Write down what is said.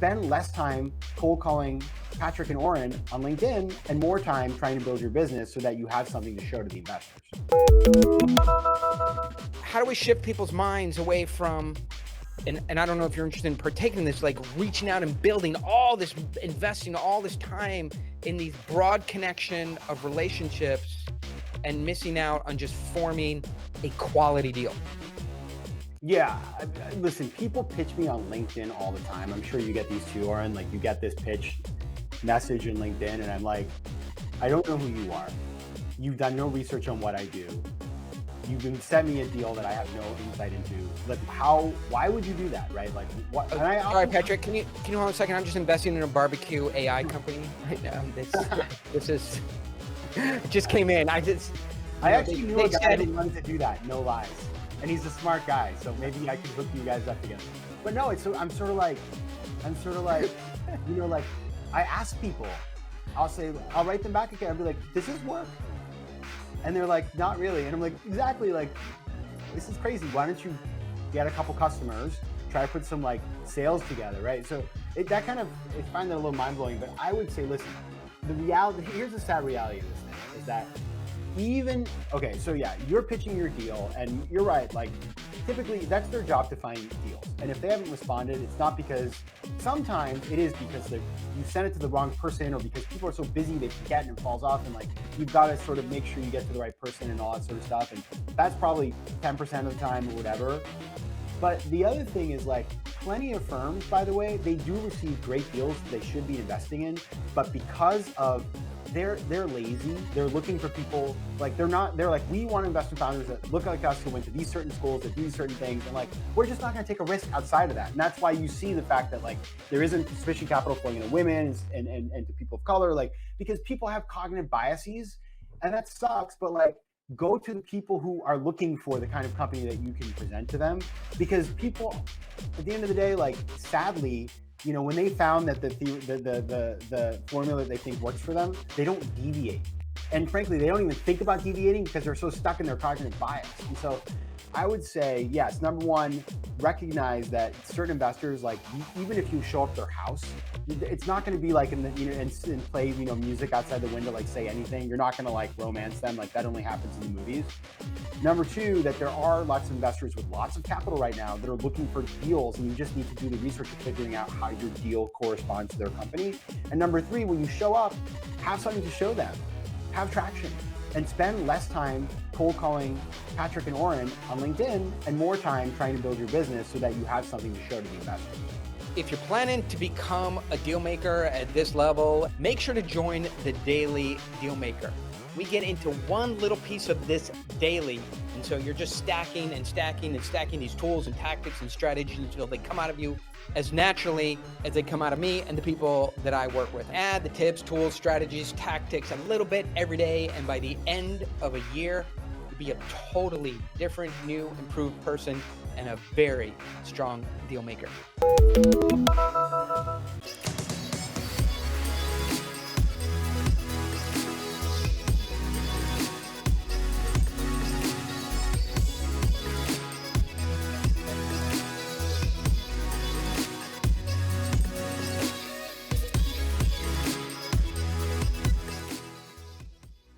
spend less time cold calling Patrick and Oren on LinkedIn and more time trying to build your business so that you have something to show to the investors. How do we shift people's minds away from, and I don't know if you're interested in partaking in this, like reaching out and building all this, investing all this time in these broad connection of relationships and missing out on just forming a quality deal? Yeah, listen, people pitch me on LinkedIn all the time. I'm sure you get these too, Oren. Like you get this pitch message in LinkedIn and I'm like, I don't know who you are. You've done no research on what I do. You've been sent me a deal that I have no insight into. Like why would you do that, right? Like what? All right, Patrick, can you hold on a second? I'm just investing in a barbecue AI company right now. This is, it just came in. I actually knew a guy who wanted to do that, no lies. And he's a smart guy, so maybe I could hook you guys up together. But no, I'm sort of like, you know, like I ask people, I'll write them back again. I'll be like, does this work? And they're like, not really. And I'm like, exactly, like, this is crazy. Why don't you get a couple customers, try to put some like sales together, right? So I find that a little mind blowing, but I would say, listen, here's the sad reality of this thing, is that okay, so yeah, you're pitching your deal and you're right, like typically that's their job to find deals. And if they haven't responded, it's not because, sometimes it is because you sent it to the wrong person or because people are so busy they forget and it falls off, and like you've got to sort of make sure you get to the right person and all that sort of stuff. And that's probably 10% of the time or whatever. But the other thing is, like, plenty of firms, by the way, they do receive great deals they should be investing in, but because of they're lazy. They're looking for people, like they're like, we want to invest in founders that look like us, who went to these certain schools, that do certain things, and like we're just not going to take a risk outside of that. And that's why you see the fact that like there isn't sufficient capital flowing into women and to people of color, like because people have cognitive biases, and that sucks. But like, go to the people who are looking for the kind of company that you can present to them, because people, at the end of the day, like sadly, you know, when they found that the formula they think works for them, they don't deviate. And frankly, they don't even think about deviating because they're so stuck in their cognitive bias. And so I would say, yes, number one, recognize that certain investors, like even if you show up their house, it's not going to be like and play, music outside the window, like say anything. You're not going to like romance them. Like that only happens in the movies. Number two, that there are lots of investors with lots of capital right now that are looking for deals, and you just need to do the research of figuring out how your deal corresponds to their company. And number three, when you show up, have something to show them, have traction, and spend less time cold calling Patrick and Oren on LinkedIn and more time trying to build your business so that you have something to show to the investors. If you're planning to become a deal maker at this level, make sure to join the Daily Dealmaker. We get into one little piece of this daily, and so you're just stacking and stacking and stacking these tools and tactics and strategies until they come out of you as naturally as they come out of me and the people that I work with. Add the tips, tools, strategies, tactics a little bit every day, and by the end of a year, you'll be a totally different, new, improved person and a very strong deal maker.